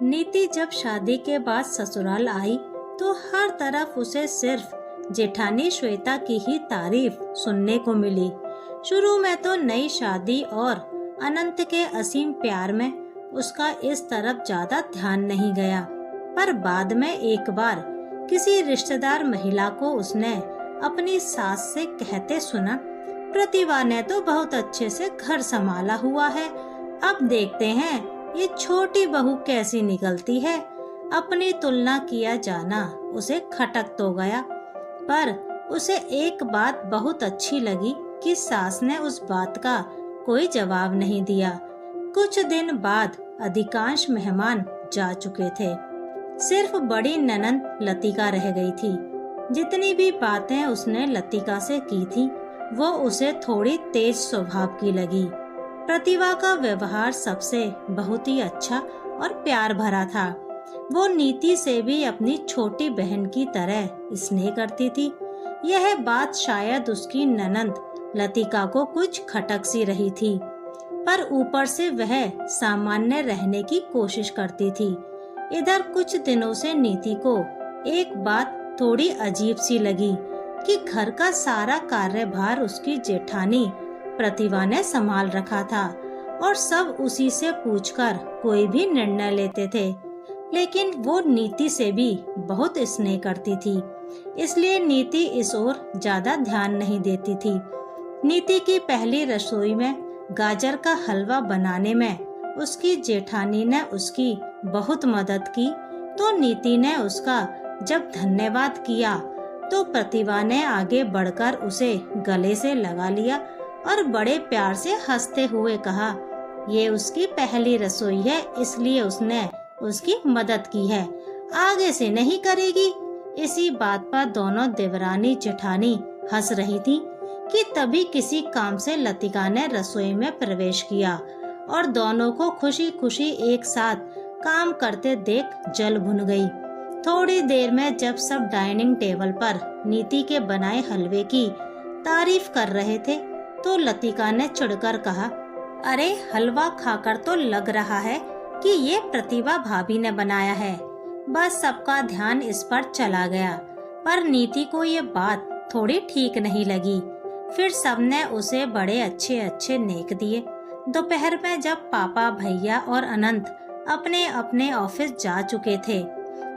नीति जब शादी के बाद ससुराल आई तो हर तरफ उसे सिर्फ जेठानी श्वेता की ही तारीफ सुनने को मिली। शुरू में तो नई शादी और अनंत के असीम प्यार में उसका इस तरफ ज्यादा ध्यान नहीं गया, पर बाद में एक बार किसी रिश्तेदार महिला को उसने अपनी सास से कहते सुना, प्रतिभा ने तो बहुत अच्छे से घर संभाला हुआ है, अब देखते हैं ये छोटी बहू कैसी निकलती है। अपनी तुलना किया जाना उसे खटक तो गया, पर उसे एक बात बहुत अच्छी लगी कि सास ने उस बात का कोई जवाब नहीं दिया। कुछ दिन बाद अधिकांश मेहमान जा चुके थे, सिर्फ बड़ी ननंद लतिका रह गई थी। जितनी भी बातें उसने लतिका से की थी वो उसे थोड़ी तेज स्वभाव की लगी। प्रतिभा का व्यवहार सबसे बहुत ही अच्छा और प्यार भरा था। वो नीति से भी अपनी छोटी बहन की तरह स्नेह करती थी। यह बात शायद उसकी ननंद लतिका को कुछ खटक सी रही थी, पर ऊपर से वह सामान्य रहने की कोशिश करती थी। इधर कुछ दिनों से नीति को एक बात थोड़ी अजीब सी लगी कि घर का सारा कार्यभार उसकी जेठानी प्रतिभा ने संभाल रखा था और सब उसी से पूछकर कोई भी निर्णय लेते थे। लेकिन वो नीति से भी बहुत स्नेह करती थी, इसलिए नीति इस ओर ज्यादा ध्यान नहीं देती थी। नीति की पहली रसोई में गाजर का हलवा बनाने में उसकी जेठानी ने उसकी बहुत मदद की, तो नीति ने उसका जब धन्यवाद किया तो प्रतिभा ने आगे बढ़कर उसे गले से लगा लिया और बड़े प्यार से हंसते हुए कहा, ये उसकी पहली रसोई है इसलिए उसने उसकी मदद की है, आगे से नहीं करेगी। इसी बात पर दोनों देवरानी जेठानी हंस रही थी कि तभी किसी काम से लतिका ने रसोई में प्रवेश किया और दोनों को खुशी खुशी एक साथ काम करते देख जल भुन गई। थोड़ी देर में जब सब डाइनिंग टेबल पर नीति के बनाए हलवे की तारीफ कर रहे थे तो लतिका ने चिढ़कर कहा, अरे हलवा खाकर तो लग रहा है कि ये प्रतिभा भाभी ने बनाया है। बस सबका ध्यान इस पर चला गया, पर नीति को ये बात थोड़ी ठीक नहीं लगी। फिर सबने उसे बड़े अच्छे अच्छे नेक दिए। दोपहर में जब पापा, भैया और अनंत अपने अपने ऑफिस जा चुके थे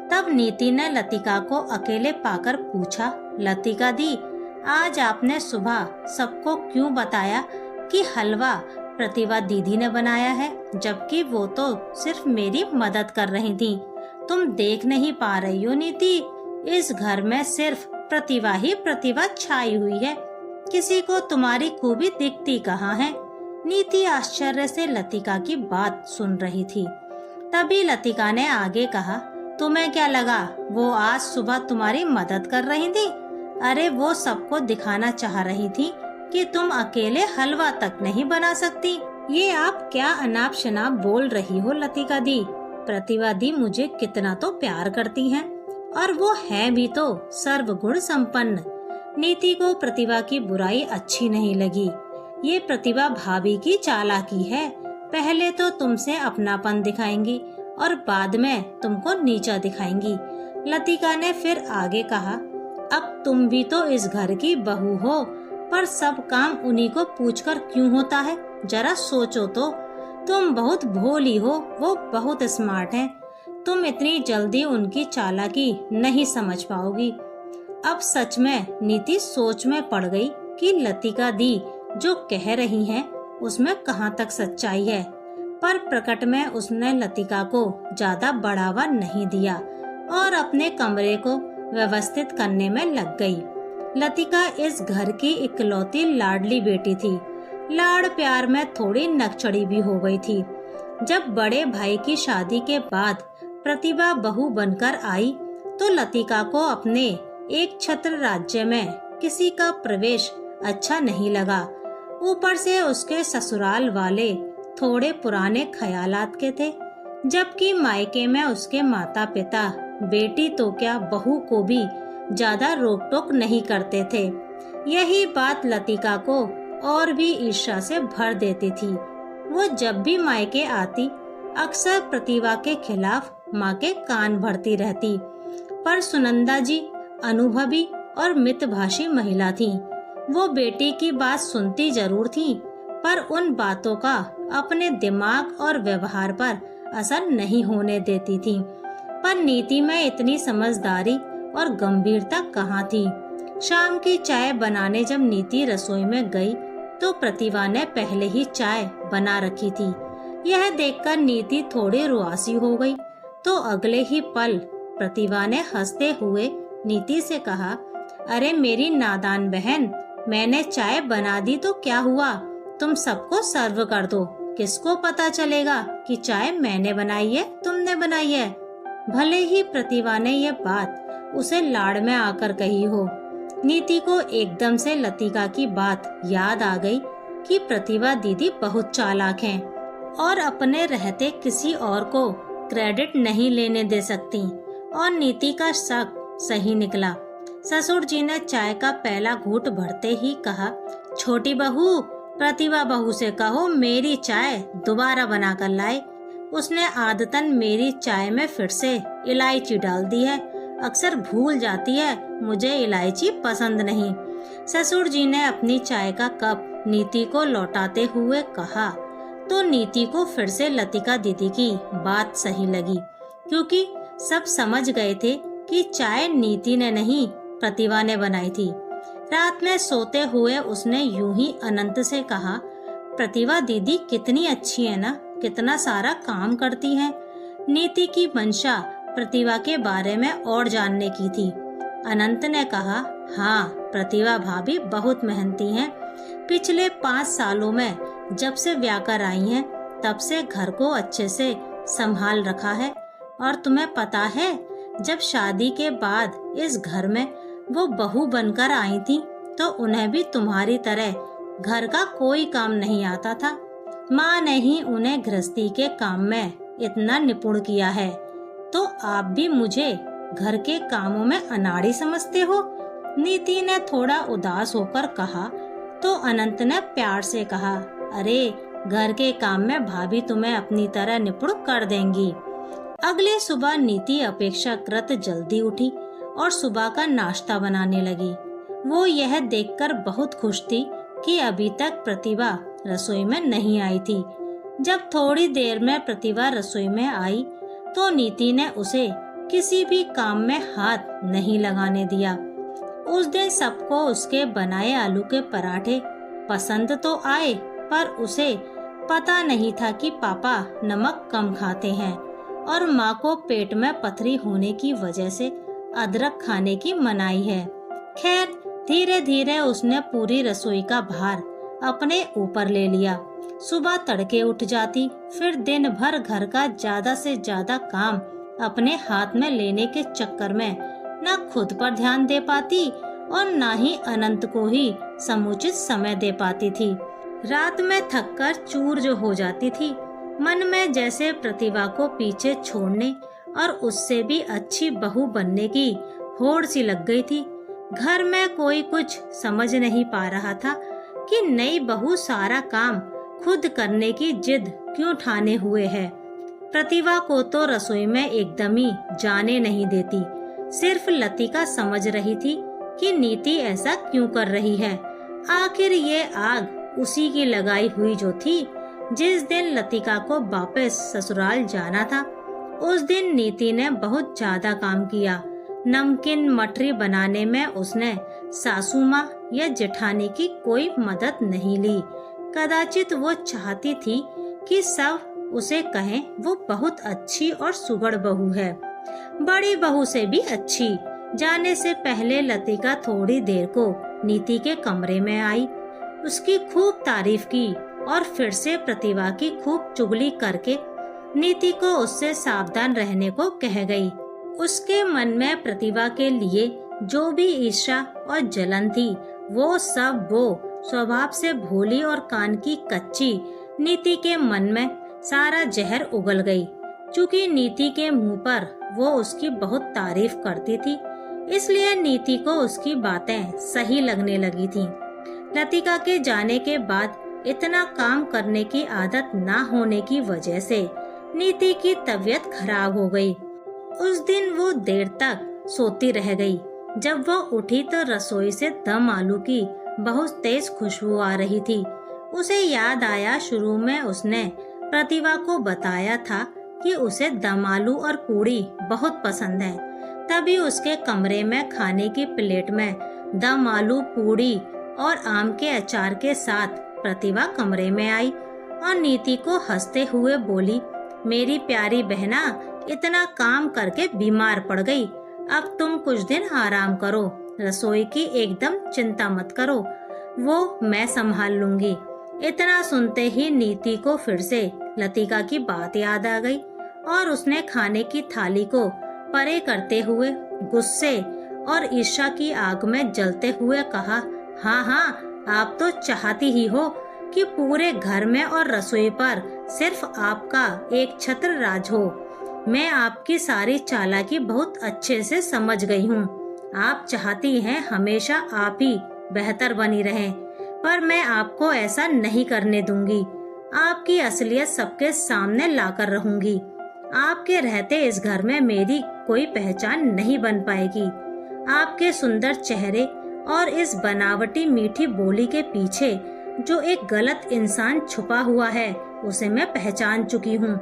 तब नीति ने लतिका को अकेले पाकर पूछा, लतिका दी, आज आपने सुबह सबको क्यों बताया कि हलवा प्रतिभा दीदी ने बनाया है, जबकि वो तो सिर्फ मेरी मदद कर रही थी। तुम देख नहीं पा रही हो नीति, इस घर में सिर्फ प्रतिभा ही प्रतिभा छाई हुई है, किसी को तुम्हारी खूबी दिखती कहाँ है। नीति आश्चर्य से लतिका की बात सुन रही थी। तभी लतिका ने आगे कहा, तुम्हें क्या लगा वो आज सुबह तुम्हारी मदद कर रही थी? अरे वो सबको दिखाना चाह रही थी कि तुम अकेले हलवा तक नहीं बना सकती। ये आप क्या अनाप शनाप बोल रही हो लतिका दी? प्रतिभा दी मुझे कितना तो प्यार करती हैं और वो है भी तो सर्वगुण संपन्न। नीति को प्रतिभा की बुराई अच्छी नहीं लगी। ये प्रतिभा भाभी की चालाकी है, पहले तो तुमसे अपनापन दिखाएंगी और बाद में तुमको नीचा दिखाएंगी। लतिका ने फिर आगे कहा, अब तुम भी तो इस घर की बहू हो, पर सब काम उन्हीं को पूछकर क्यों होता है? जरा सोचो तो, तुम बहुत भोली हो, वो बहुत स्मार्ट हैं। तुम इतनी जल्दी उनकी चालाकी नहीं समझ पाओगी। अब सच में नीति सोच में पड़ गई कि लतिका दी जो कह रही हैं उसमें कहाँ तक सच्चाई है, पर प्रकट में उसने लतिका को ज्यादा बढ़ावा नहीं दिया और अपने कमरे को व्यवस्थित करने में लग गई। लतिका इस घर की इकलौती लाडली बेटी थी। लाड़ प्यार में थोड़ी नकचड़ी भी हो गई थी। जब बड़े भाई की शादी के बाद प्रतिभा बहू बनकर आई तो लतिका को अपने एक छत्र राज्य में किसी का प्रवेश अच्छा नहीं लगा। ऊपर से उसके ससुराल वाले थोड़े पुराने ख्यालात के थे, जबकि मायके में उसके माता पिता बेटी तो क्या बहू को भी ज्यादा रोक टोक नहीं करते थे। यही बात लतिका को और भी ईर्ष्या से भर देती थी। वो जब भी मायके आती अक्सर प्रतिभा के खिलाफ माँ के कान भरती रहती, पर सुनंदा जी अनुभवी और मितभाषी महिला थीं। वो बेटी की बात सुनती जरूर थीं, पर उन बातों का अपने दिमाग और व्यवहार पर असर नहीं होने देती थीं। पर नीति में इतनी समझदारी और गंभीरता कहाँ थी। शाम की चाय बनाने जब नीति रसोई में गई तो प्रतिभा ने पहले ही चाय बना रखी थी। यह देखकर नीति थोड़ी रुआसी हो गई, तो अगले ही पल प्रतिभा ने हंसते हुए नीति से कहा, अरे मेरी नादान बहन, मैंने चाय बना दी तो क्या हुआ, तुम सबको सर्व कर दो। किसको पता चलेगा कि चाय मैंने बनाई है, तुमने बनाई है। भले ही प्रतिभा ने यह बात उसे लाड़ में आकर कही हो, नीति को एकदम से लतिका की बात याद आ गई कि प्रतिभा दीदी बहुत चालाक हैं और अपने रहते किसी और को क्रेडिट नहीं लेने दे सकती। और नीति का शक सही निकला। ससुर जी ने चाय का पहला घूंट भरते ही कहा, छोटी बहू, प्रतिभा बहू से कहो मेरी चाय दोबारा बना कर लाए। उसने आदतन मेरी चाय में फिर से इलायची डाल दी है, अक्सर भूल जाती है, मुझे इलायची पसंद नहीं। ससुर जी ने अपनी चाय का कप नीति को लौटाते हुए कहा, तो नीति को फिर से लतिका दीदी की बात सही लगी, क्योंकि सब समझ गए थे कि चाय नीति ने नहीं प्रतिभा ने बनाई थी। रात में सोते हुए उसने यूं ही अनंत से कहा, प्रतिभा दीदी कितनी अच्छी है ना, कितना सारा काम करती है। नीति की मंशा प्रतिभा के बारे में और जानने की थी। अनंत ने कहा, हाँ, प्रतिभा भाभी बहुत मेहनती हैं। पिछले 5 सालों में जब से ब्याह कर आई हैं, तब से घर को अच्छे से संभाल रखा है। और तुम्हें पता है, जब शादी के बाद इस घर में वो बहू बनकर आई थी, तो उन्हें भी तुम्हारी तरह घर का कोई काम नहीं आता था। माँ ने ही उन्हें गृहस्थी के काम में इतना निपुण किया है, तो आप भी मुझे घर के कामों में अनाड़ी समझते हो? नीति ने थोड़ा उदास होकर कहा, तो अनंत ने प्यार से कहा, अरे घर के काम में भाभी तुम्हें अपनी तरह निपुण कर देंगी। अगले सुबह नीति अपेक्षाकृत जल्दी उठी और सुबह का नाश्ता बनाने लगी। वो यह देखकर बहुत खुश थी कि अभी तक प्रतिभा रसोई में नहीं आई थी। जब थोड़ी देर में प्रतिभा रसोई में आई, तो नीति ने उसे किसी भी काम में हाथ नहीं लगाने दिया। उस दिन सबको उसके बनाए आलू के पराठे पसंद तो आए, पर उसे पता नहीं था कि पापा नमक कम खाते हैं और माँ को पेट में पथरी होने की वजह से अदरक खाने की मनाही है। खैर, धीरे धीरे उसने पूरी रसोई का भार अपने ऊपर ले लिया। सुबह तड़के उठ जाती, फिर दिन भर घर का ज्यादा से ज्यादा काम अपने हाथ में लेने के चक्कर में न खुद पर ध्यान दे पाती और न ही अनंत को ही समुचित समय दे पाती थी। रात में थककर चूर जो हो जाती थी, मन में जैसे प्रतिभा को पीछे छोड़ने और उससे भी अच्छी बहू बनने की होड़ सी लग गई थी। घर में कोई कुछ समझ नहीं पा रहा था कि नई बहू सारा काम खुद करने की जिद क्यों ठाने हुए है। प्रतिभा को तो रसोई में एकदम ही जाने नहीं देती। सिर्फ लतिका समझ रही थी कि नीति ऐसा क्यों कर रही है। आखिर ये आग उसी की लगाई हुई जो थी। जिस दिन लतिका को वापस ससुराल जाना था, उस दिन नीति ने बहुत ज्यादा काम किया। नमकीन मठरी बनाने में उसने सासू माँ या जेठानी की कोई मदद नहीं ली। कदाचित वो चाहती थी कि सब उसे कहें वो बहुत अच्छी और सुघड़ बहू है, बड़ी बहू से भी अच्छी। जाने से पहले लतिका थोड़ी देर को नीति के कमरे में आई, उसकी खूब तारीफ की और फिर से प्रतिभा की खूब चुगली करके नीति को उससे सावधान रहने को कह गई। उसके मन में प्रतिभा के लिए जो भी ईर्ष्या और जलन थी, वो सब वो स्वभाव से भोली और कान की कच्ची नीति के मन में सारा जहर उगल गई। चूँकि नीति के मुंह पर वो उसकी बहुत तारीफ करती थी, इसलिए नीति को उसकी बातें सही लगने लगी थीं। लतिका के जाने के बाद इतना काम करने की आदत ना होने की वजह से नीति की तबीयत खराब हो गई। उस दिन वो देर तक सोती रह गई। जब वो उठी तो रसोई से दम आलू की बहुत तेज खुशबू आ रही थी। उसे याद आया शुरू में उसने प्रतिभा को बताया था कि उसे दम आलू और पूड़ी बहुत पसंद है। तभी उसके कमरे में खाने की प्लेट में दम आलू, पूड़ी और आम के अचार के साथ प्रतिभा कमरे में आई और नीति को हंसते हुए बोली, मेरी प्यारी बहना, इतना काम करके बीमार पड़ गई। अब तुम कुछ दिन आराम करो, रसोई की एकदम चिंता मत करो, वो मैं संभाल लूंगी। इतना सुनते ही नीति को फिर से लतिका की बात याद आ गई और उसने खाने की थाली को परे करते हुए गुस्से और ईर्ष्या की आग में जलते हुए कहा, हाँ हाँ, आप तो चाहती ही हो कि पूरे घर में और रसोई पर सिर्फ आपका एक छत्र राज हो। मैं आपकी सारी चालाकी बहुत अच्छे से समझ गई हूँ। आप चाहती हैं हमेशा आप ही बेहतर बनी रहें, पर मैं आपको ऐसा नहीं करने दूंगी। आपकी असलियत सबके सामने लाकर रहूंगी। आपके रहते इस घर में मेरी कोई पहचान नहीं बन पाएगी। आपके सुंदर चेहरे और इस बनावटी मीठी बोली के पीछे जो एक गलत इंसान छुपा हुआ है, उसे मैं पहचान चुकी हूँ।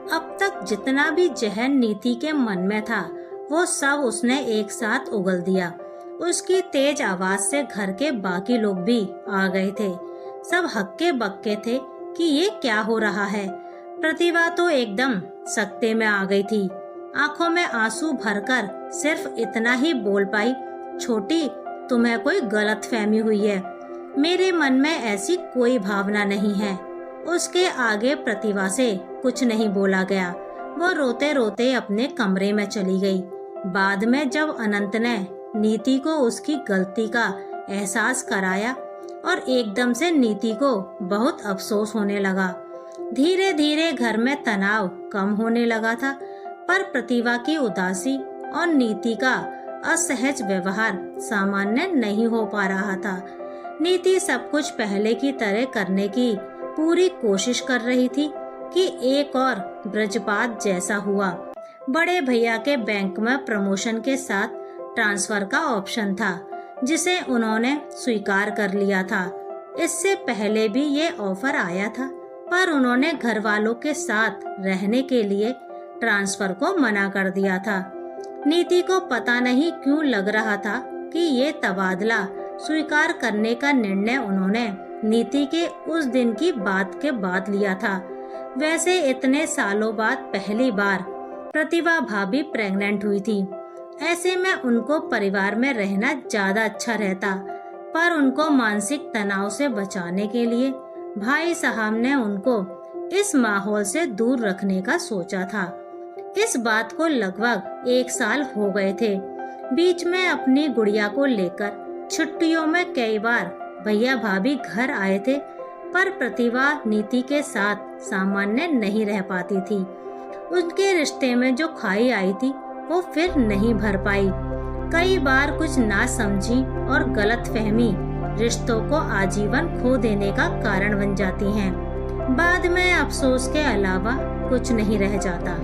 अब तक जितना भी जहर नीति के मन में था, वो सब उसने एक साथ उगल दिया। उसकी तेज आवाज से घर के बाकी लोग भी आ गए थे। सब हक्के बक्के थे कि ये क्या हो रहा है। प्रतिभा तो एकदम सकते में आ गई थी। आंखों में आंसू भरकर सिर्फ इतना ही बोल पाई, छोटी, तुम्हें कोई गलतफहमी हुई है। मेरे मन में ऐसी कोई भावना नहीं है। उसके आगे प्रतिभा से कुछ नहीं बोला गया। वो रोते रोते अपने कमरे में चली गई। बाद में जब अनंत ने नीति को उसकी गलती का एहसास कराया और एकदम से नीति को बहुत अफसोस होने लगा। धीरे धीरे घर में तनाव कम होने लगा था, पर प्रतिभा की उदासी और नीति का असहज व्यवहार सामान्य नहीं हो पा रहा था। नीति सब कुछ पहले की तरह करने की पूरी कोशिश कर रही थी कि एक और ब्रजपात जैसा हुआ। बड़े भैया के बैंक में प्रमोशन के साथ ट्रांसफर का ऑप्शन था, जिसे उन्होंने स्वीकार कर लिया था। इससे पहले भी ये ऑफर आया था, पर उन्होंने घर वालों के साथ रहने के लिए ट्रांसफर को मना कर दिया था। नीति को पता नहीं क्यों लग रहा था कि ये तबादला स्वीकार करने का निर्णय उन्होंने नीति के उस दिन की बात के बाद लिया था। वैसे इतने सालों बाद पहली बार प्रतिभा भाभी प्रेग्नेंट हुई थी। ऐसे में उनको परिवार में रहना ज्यादा अच्छा रहता, पर उनको मानसिक तनाव से बचाने के लिए भाई साहब ने उनको इस माहौल से दूर रखने का सोचा था। इस बात को लगभग 1 साल हो गए थे। बीच में अपनी गुड़िया को लेकर छुट्टियों में कई बार भैया भाभी घर आए थे, पर प्रतिभा नीति के साथ सामान्य नहीं रह पाती थी। उनके रिश्ते में जो खाई आई थी वो फिर नहीं भर पाई। कई बार कुछ नासमझी और गलतफहमी रिश्तों को आजीवन खो देने का कारण बन जाती हैं। बाद में अफसोस के अलावा कुछ नहीं रह जाता।